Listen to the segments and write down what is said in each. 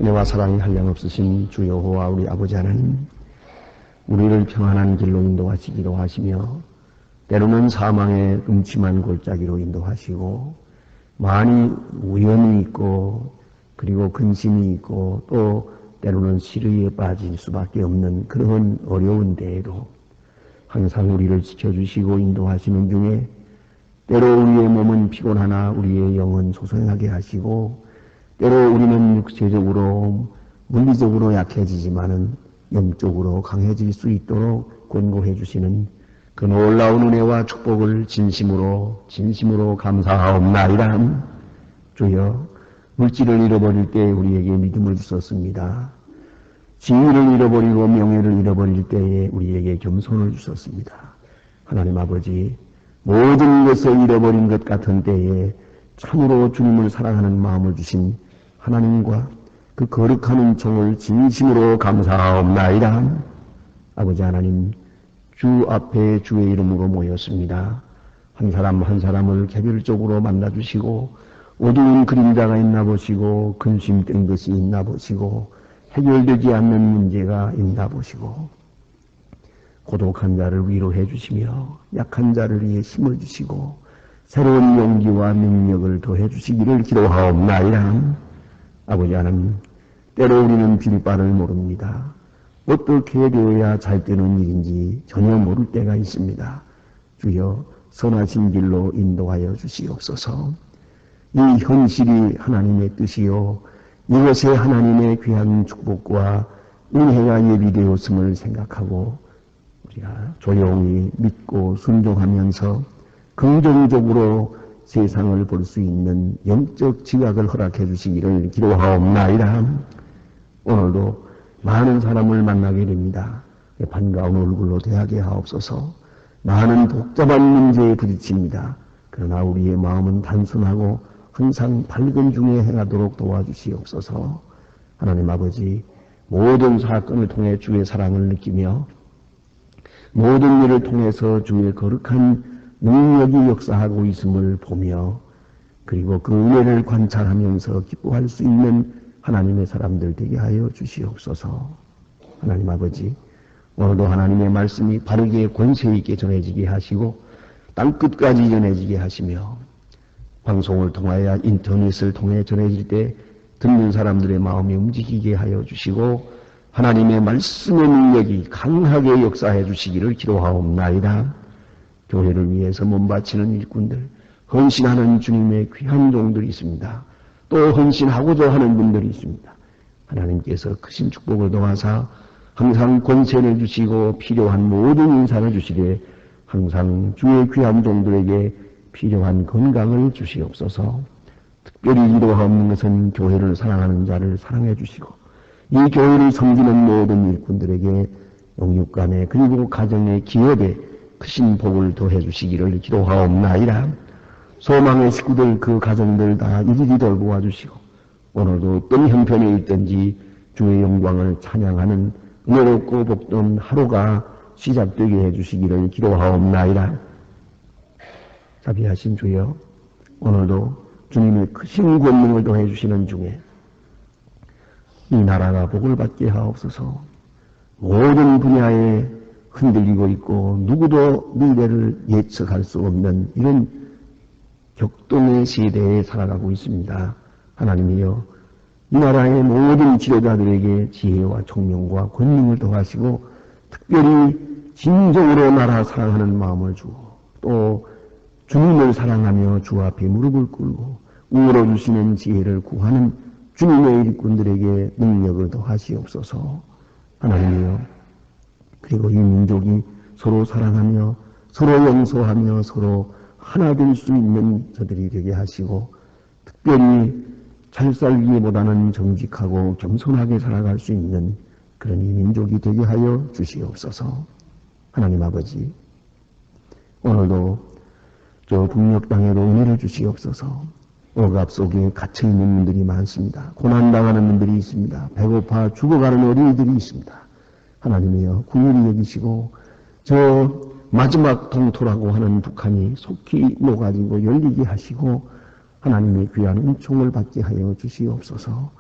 은혜와 사랑이 한량없으신 주 여호와 우리 아버지 하나님, 우리를 평안한 길로 인도하시기도 하시며 때로는 사망의 음침한 골짜기로 인도하시고 많이 위험이 있고 그리고 근심이 있고 또 때로는 시르에 빠질 수밖에 없는 그런 어려운 데에도 항상 우리를 지켜주시고 인도하시는 중에 때로 우리의 몸은 피곤하나 우리의 영은 소생하게 하시고 때로 우리는 육체적으로 물리적으로 약해지지만은 영적으로 강해질 수 있도록 권고해 주시는 그 놀라운 은혜와 축복을 진심으로 감사하옵나이다. 주여, 물질을 잃어버릴 때 우리에게 믿음을 주셨습니다. 지위를 잃어버리고 명예를 잃어버릴 때에 우리에게 겸손을 주셨습니다. 하나님 아버지, 모든 것을 잃어버린 것 같은 때에 참으로 주님을 사랑하는 마음을 주신 하나님과 그 거룩한 은총을 진심으로 감사하옵나이다. 아버지 하나님, 주 앞에 주의 이름으로 모였습니다. 한 사람 한 사람을 개별적으로 만나주시고 어두운 그림자가 있나 보시고 근심된 것이 있나 보시고 해결되지 않는 문제가 있나 보시고 고독한 자를 위로해 주시며 약한 자를 위해 힘을 주시고 새로운 용기와 능력을 더해 주시기를 기도하옵나이다. 아버지 하나님, 때로 우리는 빌바를 모릅니다. 어떻게 되어야 잘 되는 일인지 전혀 모를 때가 있습니다. 주여, 선하신 길로 인도하여 주시옵소서. 이 현실이 하나님의 뜻이요, 이것에 하나님의 귀한 축복과 은혜가 예비되었음을 생각하고 우리가 조용히 믿고 순종하면서 긍정적으로 세상을 볼 수 있는 영적 지각을 허락해 주시기를 기도하옵나이다. 오늘도 많은 사람을 만나게 됩니다. 반가운 얼굴로 대하게 하옵소서. 많은 복잡한 문제에 부딪힙니다. 그러나 우리의 마음은 단순하고 항상 밝은 중에 행하도록 도와주시옵소서. 하나님 아버지, 모든 사건을 통해 주의 사랑을 느끼며 모든 일을 통해서 주의 거룩한 능력이 역사하고 있음을 보며 그리고 그 은혜를 관찰하면서 기뻐할 수 있는 하나님의 사람들 되게 하여 주시옵소서. 하나님 아버지, 오늘도 하나님의 말씀이 바르게 권세 있게 전해지게 하시고 땅끝까지 전해지게 하시며 방송을 통하여 인터넷을 통해 전해질 때 듣는 사람들의 마음이 움직이게 하여 주시고 하나님의 말씀의 능력이 강하게 역사해 주시기를 기도하옵나이다. 교회를 위해서 몸바치는 일꾼들, 헌신하는 주님의 귀한 종들이 있습니다. 또 헌신하고자 하는 분들이 있습니다. 하나님께서 크신 축복을 도와서 항상 권세를 주시고 필요한 모든 인사를 주시되 항상 주의 귀한 종들에게 필요한 건강을 주시옵소서. 특별히 기도하옵는 것은 교회를 사랑하는 자를 사랑해 주시고 이 교회를 섬기는 모든 일꾼들에게 영육간에 그리고 가정의 기업에 크신 복을 더해 주시기를 기도하옵나이다. 소망의 식구들 그 가정들 다 일일이 돌보아 주시고 오늘도 어떤 형편에 있든지 주의 영광을 찬양하는 은혜롭고 복된 하루가 시작되게 해주시기를 기도하옵나이다. 자비하신 주여, 오늘도 주님의 크신 권능을 더해 주시는 중에 이 나라가 복을 받게 하옵소서. 모든 분야에 흔들리고 있고 누구도 미래를 예측할 수 없는 이런 격동의 시대에 살아가고 있습니다. 하나님이여, 이 나라의 모든 지도자들에게 지혜와 총명과 권능을 더하시고 특별히 진정으로 나라 사랑하는 마음을 주고 또 주님을 사랑하며 주 앞에 무릎을 꿇고 우러주시는 지혜를 구하는 주님의 일꾼들에게 능력을 더하시옵소서. 하나님이여, 그리고 이 민족이 서로 사랑하며 서로 용서하며 서로 하나 될 수 있는 저들이 되게 하시고 특별히 잘 살기보다는 정직하고 겸손하게 살아갈 수 있는 그런 이 민족이 되게 하여 주시옵소서. 하나님 아버지, 오늘도 저 북녘 땅에도 은혜를 주시옵소서. 억압 속에 갇혀있는 분들이 많습니다. 고난당하는 분들이 있습니다. 배고파 죽어가는 어린이들이 있습니다. 하나님이여, 긍휼히 여기시고 저 마지막 동토라고 하는 북한이 속히 녹아지고 열리게 하시고 하나님의 귀한 은총을 받게 하여 주시옵소서.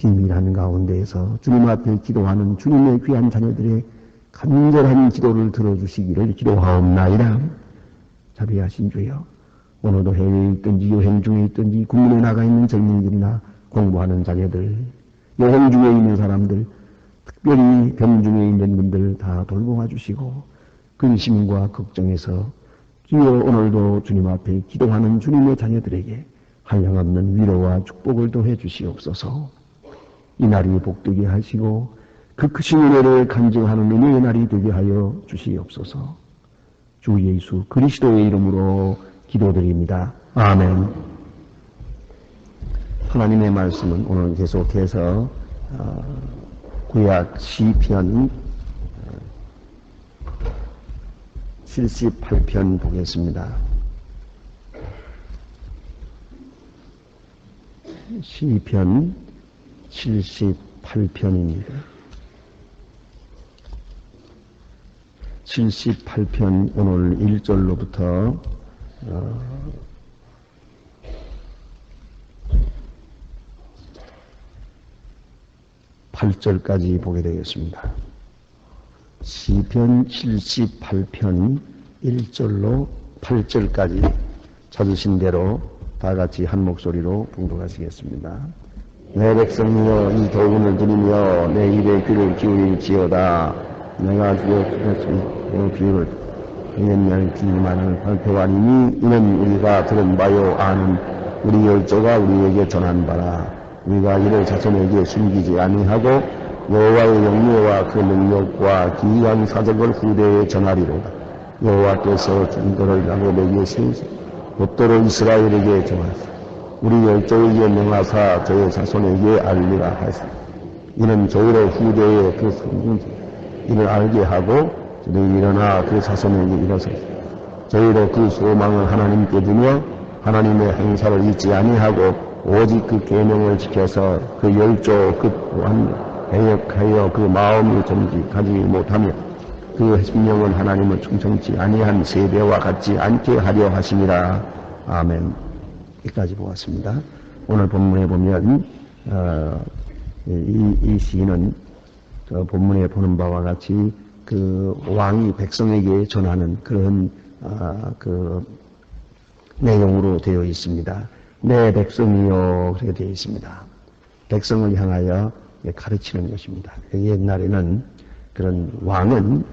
비밀한 가운데에서 주님 앞에 기도하는 주님의 귀한 자녀들의 간절한 기도를 들어주시기를 기도하옵나이다. 자비하신 주여, 오늘도 해외에 있든지 여행 중에 있든지 국민에 나가 있는 젊은이들이나 공부하는 자녀들, 여행 중에 있는 사람들, 특별히 병 중에 있는 분들 다 돌보아 주시고 근심과 걱정에서 주여 오늘도 주님 앞에 기도하는 주님의 자녀들에게 한량없는 위로와 축복을 더해 주시옵소서. 이 날이 복되게 하시고 그 크신 은혜를 간증하는 은혜의 날이 되게 하여 주시옵소서. 주 예수 그리스도의 이름으로 기도드립니다. 아멘. 하나님의 말씀은 오늘 계속해서 구약 시편 78편 보겠습니다. 시편 78편입니다. 78편 오늘 1절로부터 8절까지 보게 되겠습니다. 시편 78편 1절로 8절까지 찾으신 대로 다 같이 한 목소리로 봉독하시겠습니다. 내 백성이여 이 도군을 들으며 내 입에 귀를 기울일지어다. 내가 주의 비유를 행했냐의 비유만을 발표하리니 이는 우리가 들은 바요 아는 우리 열조가 우리에게 전한 바라. 우리가 이를 자손에게 숨기지 아니하고 여호와의 영예와 그 능력과 기이한 사적을 후대에 전하리로다. 여호와께서 증거를 야곱에게 세우사 법도를 이스라엘에게 정하사 우리 열조에게 명하사 저의 자손에게 알리라 하사 이는 저희로 후대에 그 성경 이를 알게 하고 저희 일어나 그 자손에게 일어서서 저희로 그 소망을 하나님께 두며 하나님의 행사를 잊지 아니하고 오직 그 계명을 지켜서 그 열조 그 또한 배역하여 그 마음을 정직하지 못하며 그 심령은 하나님을 충성치 아니한 세대와 같지 않게 하려 하심이라. 아멘. 여기까지 보았습니다. 오늘 본문에 보면 이 시인은 본문에 보는 바와 같이 그 왕이 백성에게 전하는 그런 그 내용으로 되어 있습니다. 내 백성이요 그렇게 되어 있습니다. 백성을 향하여 가르치는 것입니다. 옛날에는 그런 왕은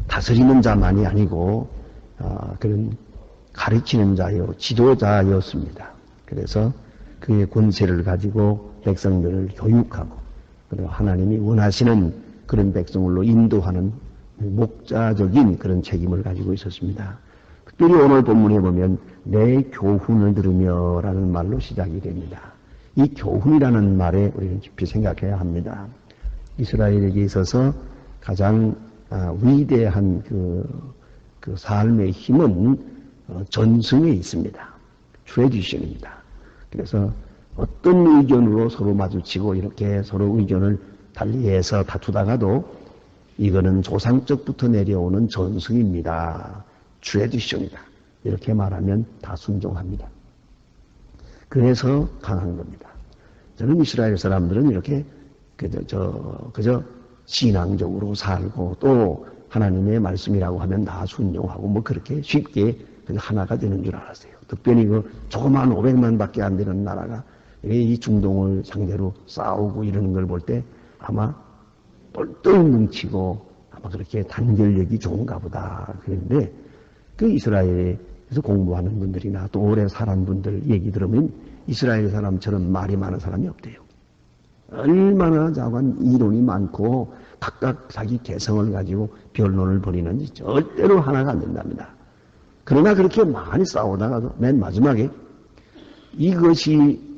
다스리는 자만이 아니고 그런 가르치는 자요 지도자였습니다. 그래서 그의 권세를 가지고 백성들을 교육하고 그리고 하나님이 원하시는 그런 백성으로 인도하는 목자적인 그런 책임을 가지고 있었습니다. 특별히 오늘 본문에 보면 내 교훈을 들으며 라는 말로 시작이 됩니다. 이 교훈이라는 말에 우리는 깊이 생각해야 합니다. 이스라엘에게 있어서 가장 위대한 그 삶의 힘은 전승에 있습니다. 트래디션입니다. 그래서 어떤 의견으로 서로 마주치고 이렇게 서로 의견을 달리해서 다투다가도 이거는 조상적부터 내려오는 전승입니다. 트래디션이다. 이렇게 말하면 다 순종합니다. 그래서 강한 겁니다. 저는 이스라엘 사람들은 이렇게 그저 신앙적으로 살고 또 하나님의 말씀이라고 하면 다 순종하고 뭐 그렇게 쉽게 하나가 되는 줄 알았어요. 특별히 그 조그만 500만 밖에 안 되는 나라가 이 중동을 상대로 싸우고 이러는 걸 볼 때 아마 똘똘 뭉치고 아마 그렇게 단결력이 좋은가 보다. 그런데 그 이스라엘에서 공부하는 분들이나 또 오래 살은 분들 얘기 들으면 이스라엘 사람처럼 말이 많은 사람이 없대요. 얼마나 자관 이론이 많고 각각 자기 개성을 가지고 변론을 벌이는지 절대로 하나가 안 된답니다. 그러나 그렇게 많이 싸우다가도 맨 마지막에 이것이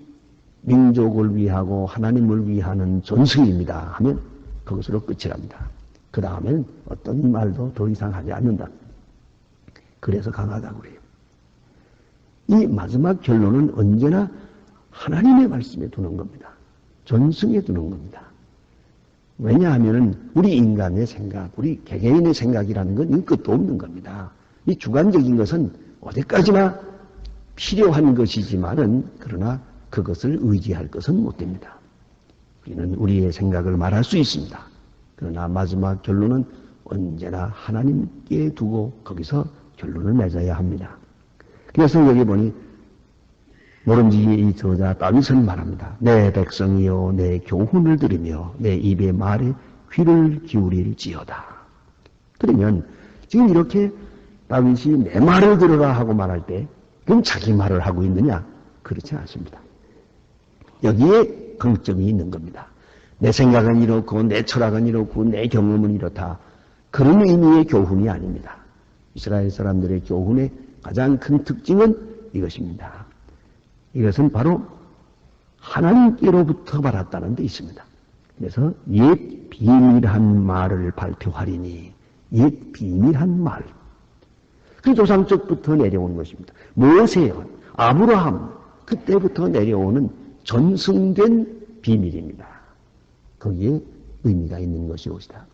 민족을 위하고 하나님을 위하는 전승입니다 하면 그것으로 끝이랍니다. 그 다음엔 어떤 말도 더 이상 하지 않는다. 그래서 강하다고 그래요. 이 마지막 결론은 언제나 하나님의 말씀에 두는 겁니다. 전승에 두는 겁니다. 왜냐하면 우리 인간의 생각, 우리 개개인의 생각이라는 건 끝도 없는 겁니다. 이 주관적인 것은 어디까지나 필요한 것이지만은 그러나 그것을 의지할 것은 못 됩니다. 우리는 우리의 생각을 말할 수 있습니다. 그러나 마지막 결론은 언제나 하나님께 두고 거기서 결론을 맺어야 합니다. 그래서 여기 보니 모름지기 이 저자 다윗은 말합니다. 내 백성이여 내 교훈을 들으며 내 입의 말에 귀를 기울일지어다. 그러면 지금 이렇게 다윗이 내 말을 들으라 하고 말할 때 그럼 자기 말을 하고 있느냐? 그렇지 않습니다. 여기에 강점이 있는 겁니다. 내 생각은 이렇고 내 철학은 이렇고 내 경험은 이렇다. 그런 의미의 교훈이 아닙니다. 이스라엘 사람들의 교훈의 가장 큰 특징은 이것입니다. 이것은 바로 하나님께로부터 받았다는 데 있습니다. 그래서 옛 비밀한 말을 발표하리니 옛 비밀한 말. 그 조상적부터 내려오는 것입니다. 모세와 아브라함 그때부터 내려오는 전승된 비밀입니다. 거기에 의미가 있는 것이옵니다.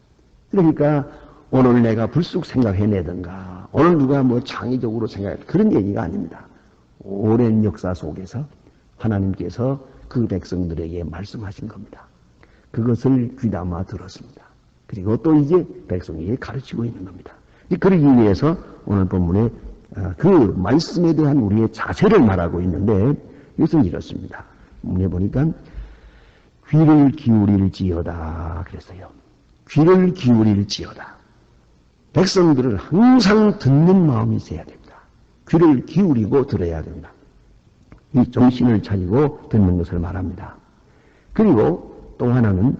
그러니까 오늘 내가 불쑥 생각해내든가 오늘 누가 뭐 창의적으로 생각해 그런 얘기가 아닙니다. 오랜 역사 속에서 하나님께서 그 백성들에게 말씀하신 겁니다. 그것을 귀담아 들었습니다. 그리고 또 이제 백성에게 가르치고 있는 겁니다. 그러기 위해서 오늘 본문에 그 말씀에 대한 우리의 자세를 말하고 있는데 이것은 이렇습니다. 문에 보니까 귀를 기울일지어다 그랬어요. 귀를 기울일지어다. 백성들은 항상 듣는 마음이 있어야 됩니다. 귀를 기울이고 들어야 된다. 이 정신을 차리고 듣는 것을 말합니다. 그리고 또 하나는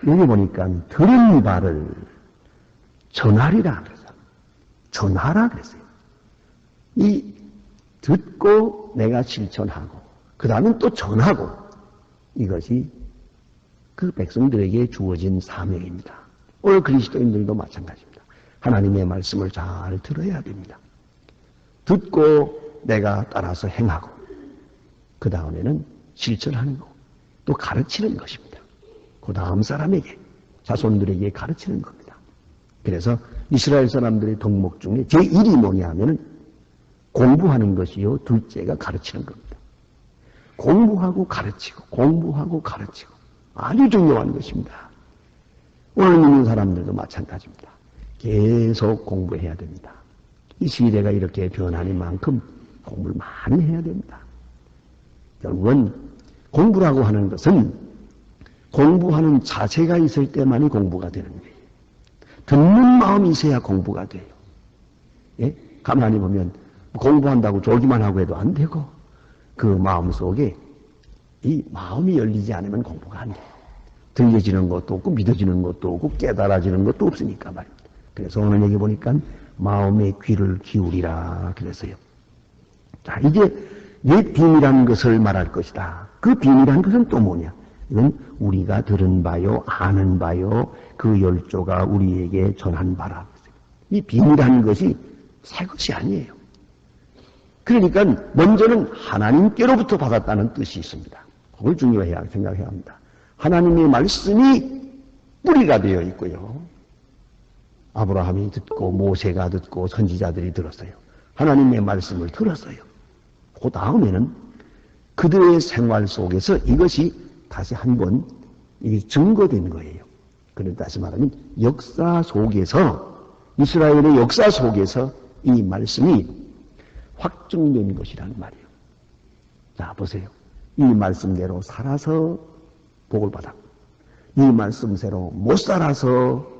여기 보니까 들은 바를 전하리라 그랬어요. 전하라 그랬어요. 이 듣고 내가 실천하고 그 다음엔 또 전하고 이것이 그 백성들에게 주어진 사명입니다. 오늘 그리스도인들도 마찬가지입니다. 하나님의 말씀을 잘 들어야 됩니다. 듣고 내가 따라서 행하고 그 다음에는 실천하는 거, 또 가르치는 것입니다. 그 다음 사람에게, 자손들에게 가르치는 겁니다. 그래서 이스라엘 사람들의 덕목 중에 제1이 뭐냐 하면은 공부하는 것이요, 둘째가 가르치는 겁니다. 공부하고 가르치고, 공부하고 가르치고 아주 중요한 것입니다. 오늘 믿는 사람들도 마찬가지입니다. 계속 공부해야 됩니다. 이 시대가 이렇게 변하니만큼 공부를 많이 해야 됩니다. 결국은 공부라고 하는 것은 공부하는 자세가 있을 때만이 공부가 되는 거예요. 듣는 마음이 있어야 공부가 돼요. 예? 가만히 보면 공부한다고 졸기만 하고 해도 안 되고 그 마음 속에 이 마음이 열리지 않으면 공부가 안 돼요. 들려지는 것도 없고 믿어지는 것도 없고 깨달아지는 것도 없으니까 말입니다. 그래서 오늘 여기 보니까 마음의 귀를 기울이라 그랬어요. 자, 이제 옛 비밀한 것을 말할 것이다. 그 비밀한 것은 또 뭐냐? 이건 우리가 들은 바요, 아는 바요, 그 열조가 우리에게 전한 바라. 이 비밀한 것이 새 것이 아니에요. 그러니까 먼저는 하나님께로부터 받았다는 뜻이 있습니다. 그걸 중요해야 생각해야 합니다. 하나님의 말씀이 뿌리가 되어 있고요. 아브라함이 듣고 모세가 듣고 선지자들이 들었어요. 하나님의 말씀을 들었어요. 그 다음에는 그들의 생활 속에서 이것이 다시 한번 이게 증거된 거예요. 그런 다시 말하면 역사 속에서 이스라엘의 역사 속에서 이 말씀이 확증된 것이라는 말이에요. 자, 보세요. 이 말씀대로 살아서 복을 받았고 이 말씀대로 못 살아서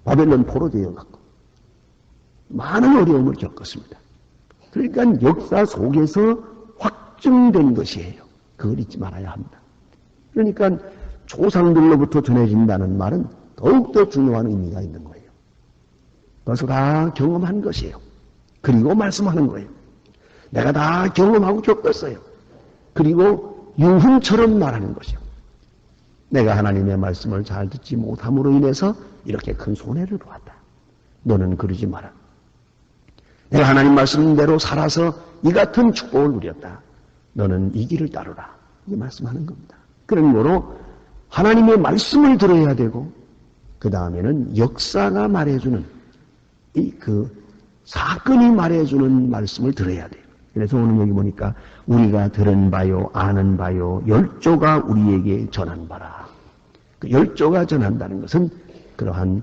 바벨론 포로되어 갔고 많은 어려움을 겪었습니다. 그러니까 역사 속에서 확증된 것이에요. 그걸 잊지 말아야 합니다. 그러니까 조상들로부터 전해진다는 말은 더욱더 중요한 의미가 있는 거예요. 그래서 다 경험한 것이에요. 그리고 말씀하는 거예요. 내가 다 경험하고 겪었어요. 그리고 유훈처럼 말하는 것이요. 내가 하나님의 말씀을 잘 듣지 못함으로 인해서 이렇게 큰 손해를 보았다. 너는 그러지 마라. 내가 하나님 말씀대로 살아서 이 같은 축복을 누렸다. 너는 이 길을 따르라. 이게 말씀하는 겁니다. 그런 거로 하나님의 말씀을 들어야 되고 그 다음에는 역사가 말해주는 그 사건이 말해주는 말씀을 들어야 돼요. 그래서 오늘 여기 보니까 우리가 들은 바요, 아는 바요, 열조가 우리에게 전한 바라. 그 열조가 전한다는 것은 그러한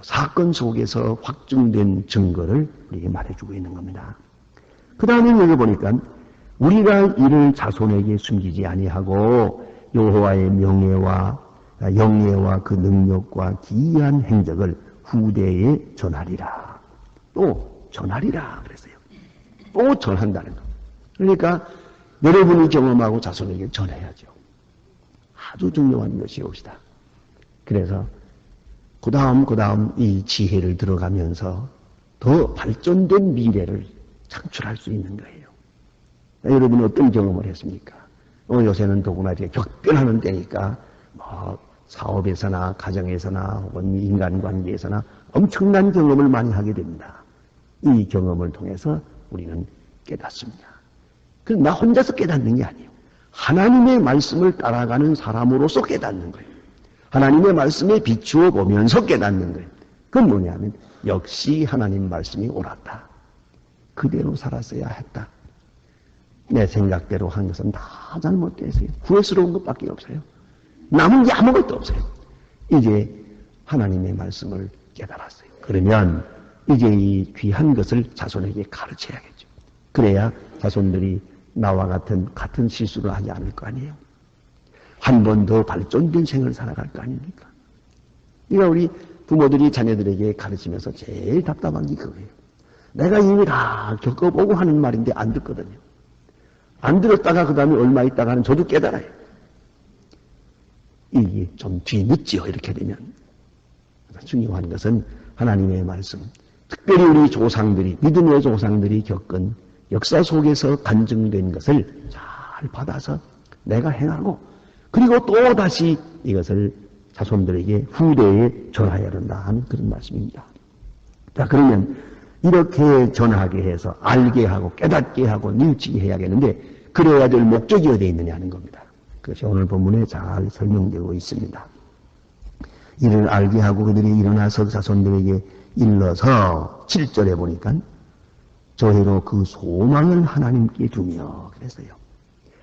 사건 속에서 확증된 증거를 우리에게 말해주고 있는 겁니다. 그 다음에 여기 보니까 우리가 이를 자손에게 숨기지 아니하고 여호와의 명예와 영예와 그 능력과 기이한 행적을 후대에 전하리라. 또 전하리라 그랬어요. 또 전한다는 것. 그러니까 여러분이 경험하고 자손에게 전해야죠. 아주 중요한 것이옵시다. 그래서 그 다음 이 지혜를 들어가면서 더 발전된 미래를 창출할 수 있는 거예요. 여러분은 어떤 경험을 했습니까? 요새는 더구나 이제 격변하는 때니까 뭐 사업에서나 가정에서나 혹은 인간관계에서나 엄청난 경험을 많이 하게 됩니다. 이 경험을 통해서 우리는 깨닫습니다. 그래서 나 혼자서 깨닫는 게 아니에요. 하나님의 말씀을 따라가는 사람으로서 깨닫는 거예요. 하나님의 말씀에 비추어 보면서 깨닫는 거예요. 그건 뭐냐면 역시 하나님 말씀이 옳았다. 그대로 살았어야 했다. 내 생각대로 한 것은 다 잘못됐어요. 후회스러운 것밖에 없어요. 남은 게 아무것도 없어요. 이제 하나님의 말씀을 깨달았어요. 그러면 이제 이 귀한 것을 자손에게 가르쳐야겠죠. 그래야 자손들이 나와 같은 실수를 하지 않을 거 아니에요. 한 번 더 발전된 생을 살아갈 거 아닙니까? 그러니까 우리 부모들이 자녀들에게 가르치면서 제일 답답한 게 그거예요. 내가 이미 다 겪어보고 하는 말인데 안 듣거든요. 안 들었다가 그 다음에 얼마 있다가는 저도 깨달아요. 이게 좀 뒤늦지요. 이렇게 되면. 중요한 것은 하나님의 말씀, 특별히 우리 조상들이, 믿음의 조상들이 겪은 역사 속에서 간증된 것을 잘 받아서 내가 행하고 그리고 또 다시 이것을 자손들에게 후대에 전하여야 한다 하는 그런 말씀입니다. 자, 그러면 이렇게 전하게 해서 알게 하고 깨닫게 하고 뉘우치게 해야겠는데 그래야 될 목적이 어디에 있느냐는 겁니다. 그것이 오늘 본문에 잘 설명되고 있습니다. 이를 알게 하고 그들이 일어나서 자손들에게 일러서 7절에 보니까 저희로 그 소망을 하나님께 두며 그랬어요.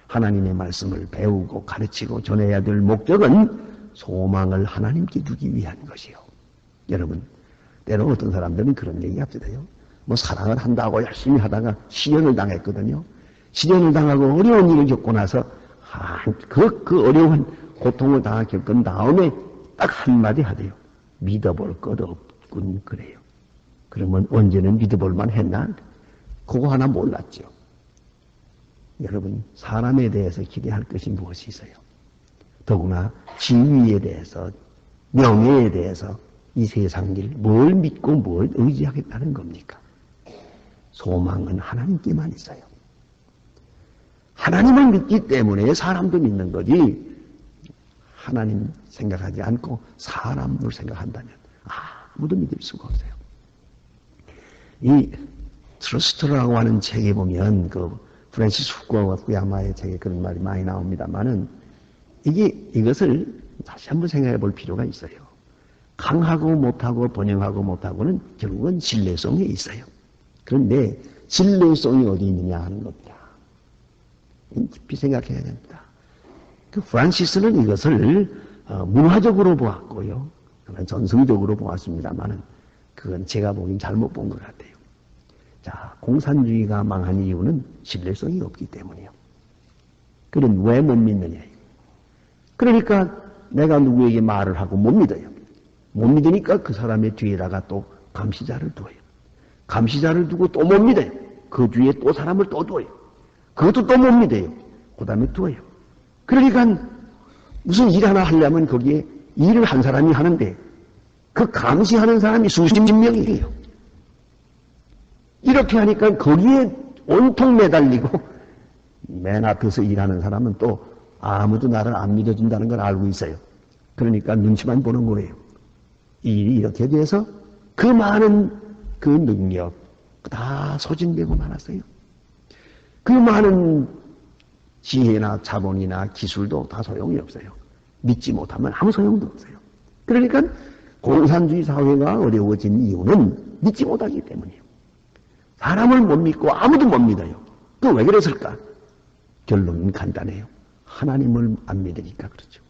하나님의 말씀을 배우고 가르치고 전해야 될 목적은 소망을 하나님께 두기 위한 것이요. 여러분, 때로 어떤 사람들은 그런 얘기 합시다요. 뭐 사랑을 한다고 열심히 하다가 시련을 당했거든요. 시련을 당하고 어려운 일을 겪고 나서 그 어려운 고통을 다 겪은 다음에 딱 한마디 하대요. 믿어볼 것 없군 그래요. 그러면 언제는 믿어볼만 했나? 그거 하나 몰랐죠. 여러분, 사람에 대해서 기대할 것이 무엇이 있어요? 더구나 지위에 대해서, 명예에 대해서 이 세상 일 뭘 믿고 뭘 의지하겠다는 겁니까? 소망은 하나님께만 있어요. 하나님을 믿기 때문에 사람도 믿는 거지 하나님 생각하지 않고 사람을 생각한다면 아무도 믿을 수가 없어요. 이 트러스트라고 하는 책에 보면 그 프랜시스 후쿠야마의 책에 그런 말이 많이 나옵니다만은 이것을 다시 한번 생각해 볼 필요가 있어요. 강하고 못하고 번영하고 못하고는 결국은 신뢰성에 있어요. 그런데 신뢰성이 어디 있느냐 하는 겁니다. 깊이 생각해야 됩니다. 그 프란시스는 이것을 문화적으로 보았고요. 전성적으로 보았습니다만은 그건 제가 보기엔 잘못 본 것 같아요. 자, 공산주의가 망한 이유는 신뢰성이 없기 때문이에요. 그럼 왜 못 믿느냐요. 그러니까 내가 누구에게 말을 하고 못 믿어요. 못 믿으니까 그 사람의 뒤에다가 또 감시자를 두어요. 감시자를 두고 또 못 믿어요. 그 뒤에 또 사람을 또 두어요. 그것도 또 못 믿어요. 그 다음에 두어요. 그러니까 무슨 일 하나 하려면 거기에 일을 한 사람이 하는데 그 감시하는 사람이 수십 명이에요. 이렇게 하니까 거기에 온통 매달리고 맨 앞에서 일하는 사람은 또 아무도 나를 안 믿어준다는 걸 알고 있어요. 그러니까 눈치만 보는 거예요. 이 일이 이렇게 돼서 그 많은 그 능력 다 소진되고 말았어요. 그 많은 지혜나 자본이나 기술도 다 소용이 없어요. 믿지 못하면 아무 소용도 없어요. 그러니까 공산주의 사회가 어려워진 이유는 믿지 못하기 때문이에요. 사람을 못 믿고 아무도 못 믿어요. 그 왜 그랬을까? 결론은 간단해요. 하나님을 안 믿으니까 그렇죠.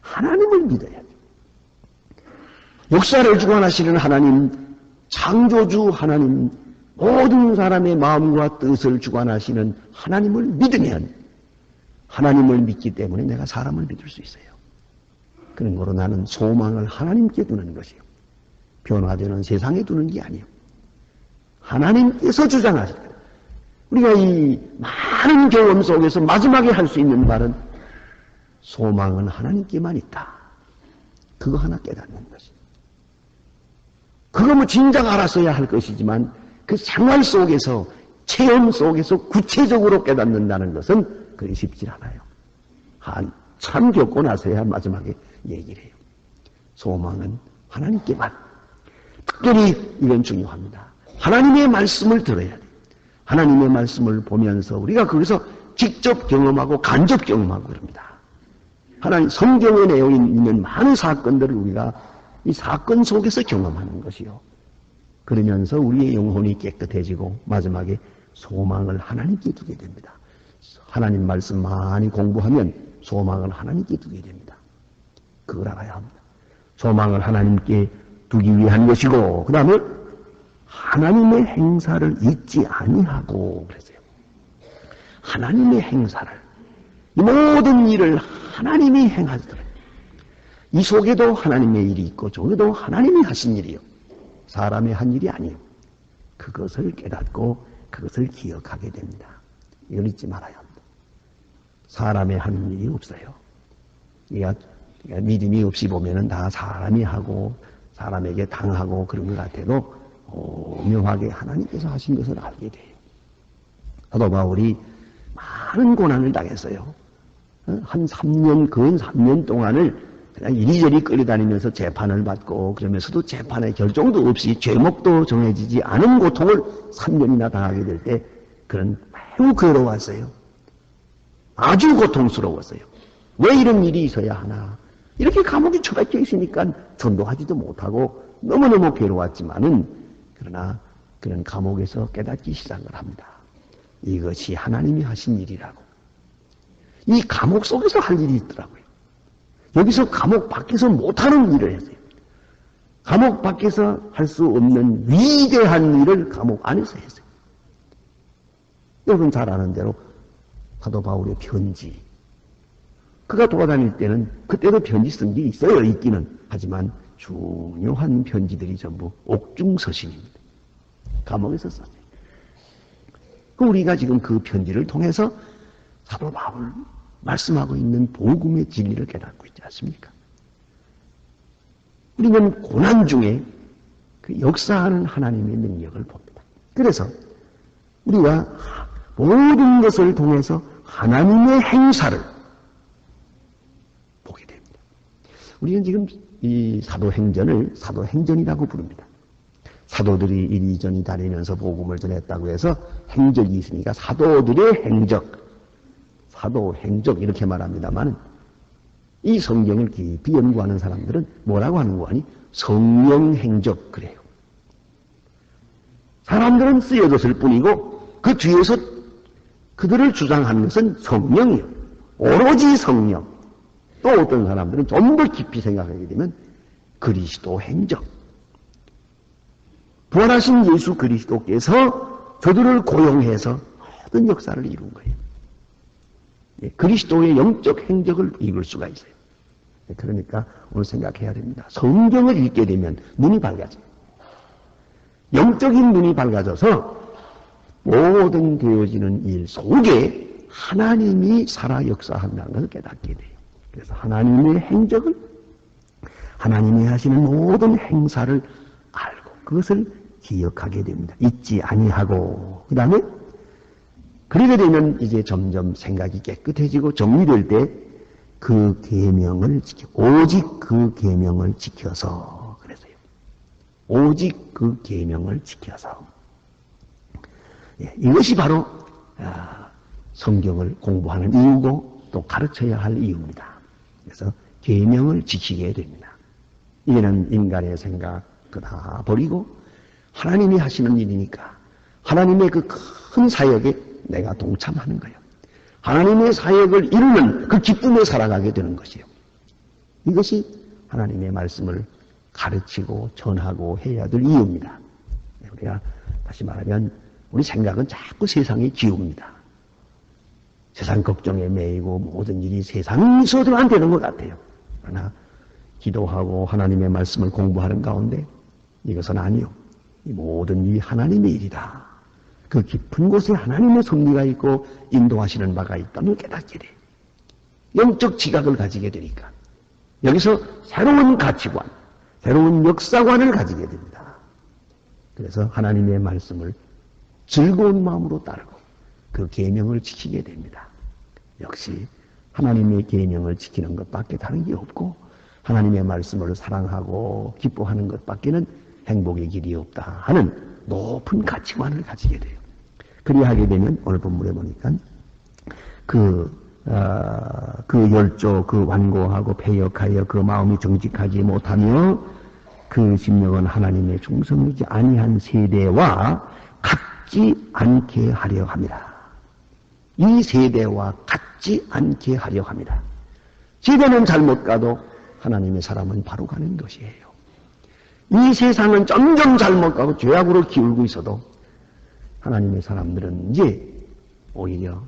하나님을 믿어야 돼. 역사를 주관하시는 하나님, 창조주 하나님, 모든 사람의 마음과 뜻을 주관하시는 하나님을 믿으면 하나님을 믿기 때문에 내가 사람을 믿을 수 있어요. 그런 거로 나는 소망을 하나님께 두는 것이요. 변화되는 세상에 두는 게 아니에요. 하나님께서 주장하실 거예요. 우리가 이 많은 경험 속에서 마지막에 할 수 있는 말은 소망은 하나님께만 있다. 그거 하나 깨닫는 것이에요. 그거 뭐 진작 알았어야 할 것이지만 그 생활 속에서 체험 속에서 구체적으로 깨닫는다는 것은 그리 쉽지 않아요. 한참 겪고 나서야 마지막에 얘기를 해요. 소망은 하나님께만. 특별히 이건 중요합니다. 하나님의 말씀을 들어야 돼요. 하나님의 말씀을 보면서 우리가 거기서 직접 경험하고 간접 경험하고 그럽니다. 하나님 성경에 내어 있는 많은 사건들을 우리가 이 사건 속에서 경험하는 것이요. 그러면서 우리의 영혼이 깨끗해지고 마지막에 소망을 하나님께 두게 됩니다. 하나님 말씀 많이 공부하면 소망을 하나님께 두게 됩니다. 그걸 알아야 합니다. 소망을 하나님께 두기 위한 것이고 그 다음에 하나님의 행사를 잊지 아니하고 그랬어요. 하나님의 행사를 이 모든 일을 하나님이 행하시더라고요. 이 속에도 하나님의 일이 있고 저기도 하나님이 하신 일이요. 사람의 한 일이 아니에요. 그것을 깨닫고 그것을 기억하게 됩니다. 이걸 잊지 말아야 합니다. 사람의 하는 일이 없어요. 믿음이 없이 보면은 다 사람이 하고 사람에게 당하고 그런 것 같아도 오명하게 하나님께서 하신 것을 알게 돼요. 사도 바울이 많은 고난을 당했어요. 한 3년, 근 3년 동안을 그냥 이리저리 끌려다니면서 재판을 받고 그러면서도 재판의 결정도 없이 죄목도 정해지지 않은 고통을 3년이나 당하게 될 때 그런 매우 괴로웠어요. 아주 고통스러웠어요. 왜 이런 일이 있어야 하나. 이렇게 감옥에 처박혀 있으니까 전도하지도 못하고 너무너무 괴로웠지만은 그러나 그런 감옥에서 깨닫기 시작을 합니다. 이것이 하나님이 하신 일이라고. 이 감옥 속에서 할 일이 있더라고요. 여기서 감옥 밖에서 못하는 일을 했어요. 감옥 밖에서 할 수 없는 위대한 일을 감옥 안에서 했어요. 여러분 잘 아는 대로 사도 바울의 편지. 그가 돌아다닐 때는 그때도 편지 쓴 게 있어요. 있기는. 하지만 중요한 편지들이 전부 옥중서신입니다. 감옥에서 썼어요. 우리가 지금 그 편지를 통해서 사도 바울 말씀하고 있는 복음의 진리를 깨닫고 있지 않습니까? 우리는 고난 중에 그 역사하는 하나님의 능력을 봅니다. 그래서 우리가 모든 것을 통해서 하나님의 행사를 보게 됩니다. 우리는 지금 이 사도행전을 사도행전이라고 부릅니다. 사도들이 이리저리 다니면서 복음을 전했다고 해서 행적이 있으니까 사도들의 행적, 사도행적 이렇게 말합니다만 이 성경을 깊이 연구하는 사람들은 뭐라고 하는 거 아니? 성령행적 그래요. 사람들은 쓰여졌을 뿐이고 그 뒤에서 그들을 주장하는 것은 성령이요. 오로지 성령. 또 어떤 사람들은 좀 더 깊이 생각하게 되면 그리스도 행적. 부활하신 예수 그리스도께서 저들을 고용해서 모든 역사를 이룬 거예요. 그리스도의 영적 행적을 읽을 수가 있어요. 그러니까 오늘 생각해야 됩니다. 성경을 읽게 되면 눈이 밝아져요. 영적인 눈이 밝아져서 모든 되어지는 일 속에 하나님이 살아 역사한다는 것을 깨닫게 돼요. 그래서 하나님의 행적을, 하나님이 하시는 모든 행사를 알고 그것을 기억하게 됩니다. 잊지 아니하고 그 다음에 그러게 되면 이제 점점 생각이 깨끗해지고 정리될 때 그 계명을 지켜 오직 그 계명을 지켜서 그래서요. 오직 그 계명을 지켜서 이것이 바로 성경을 공부하는 이유고 또 가르쳐야 할 이유입니다. 그래서 계명을 지키게 됩니다. 이게는 인간의 생각 다 버리고 하나님이 하시는 일이니까 하나님의 그 큰 사역에 내가 동참하는 거예요. 하나님의 사역을 이루는 그 기쁨에 살아가게 되는 것이에요. 이것이 하나님의 말씀을 가르치고 전하고 해야 될 이유입니다. 우리가 다시 말하면 우리 생각은 자꾸 세상에 기웁니다. 세상 걱정에 매이고 모든 일이 세상에서도만 되는 것 같아요. 그러나 기도하고 하나님의 말씀을 공부하는 가운데 이것은 아니요. 이 모든 일이 하나님의 일이다. 그 깊은 곳에 하나님의 섭리가 있고 인도하시는 바가 있다는 깨닫게 돼요. 영적 지각을 가지게 되니까 여기서 새로운 가치관, 새로운 역사관을 가지게 됩니다. 그래서 하나님의 말씀을 즐거운 마음으로 따르고 그 계명을 지키게 됩니다. 역시 하나님의 계명을 지키는 것밖에 다른 게 없고 하나님의 말씀을 사랑하고 기뻐하는 것밖에는 행복의 길이 없다 하는 높은 가치관을 가지게 돼요. 그리하게 되면 오늘 본문에 보니까 그 열조, 그 완고하고 패역하여 그 마음이 정직하지 못하며 그 심령은 하나님의 충성이지 아니한 세대와 같지 않게 하려 합니다. 이 세대와 같지 않게 하려 합니다. 세대는 잘못 가도 하나님의 사람은 바로 가는 것이에요. 이 세상은 점점 잘못 가고 죄악으로 기울고 있어도 하나님의 사람들은 이제 오히려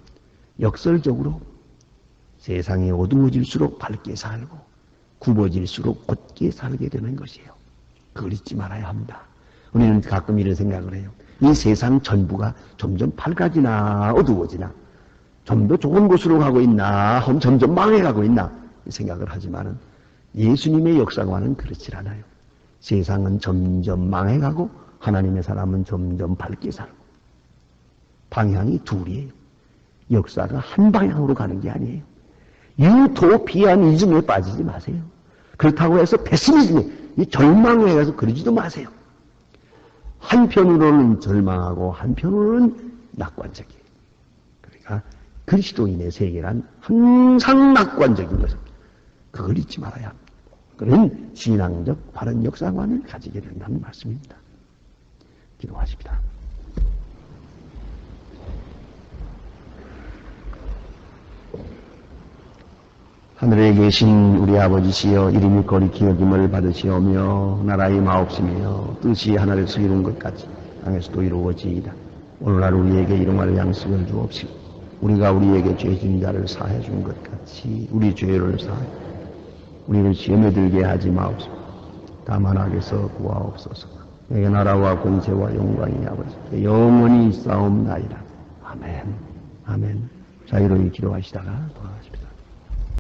역설적으로 세상이 어두워질수록 밝게 살고 굽어질수록 곧게 살게 되는 것이에요. 그걸 잊지 말아야 합니다. 우리는 가끔 이런 생각을 해요. 이 세상 전부가 점점 밝아지나 어두워지나 좀 더 좋은 곳으로 가고 있나 혹은 점점 망해가고 있나 생각을 하지만은 예수님의 역사와는 그렇지 않아요. 세상은 점점 망해가고 하나님의 사람은 점점 밝게 살고 방향이 둘이에요. 역사가 한 방향으로 가는 게 아니에요. 유토피아니즘에 빠지지 마세요. 그렇다고 해서 페시미즘에 절망에 가서 그러지도 마세요. 한편으로는 절망하고 한편으로는 낙관적이에요. 그러니까 그리스도인의 세계란 항상 낙관적인 것입니다. 그걸 잊지 말아야 합니다. 그런 신앙적 바른 역사관을 가지게 된다는 말씀입니다. 기도하십니다. 하늘에 계신 우리 아버지시여 이름이 거룩히 여김을 받으시오며 나라의 마옵시며 뜻이 하늘에서 이룬 것 같이 땅에서도 이루어지이다. 오늘날 우리에게 일용할 양식을 주옵시고 우리가 우리에게 죄진 자를 사해 준 것 같이 우리 죄를 사해 우리를 시험에 들게 하지 마옵소서. 다만 악에서 구하옵소서. 내게 나라와 권세와 영광이 아버지께 영원히 있사옵나이다. 아멘. 아멘. 자유로이 기도하시다가 돌아가십니다.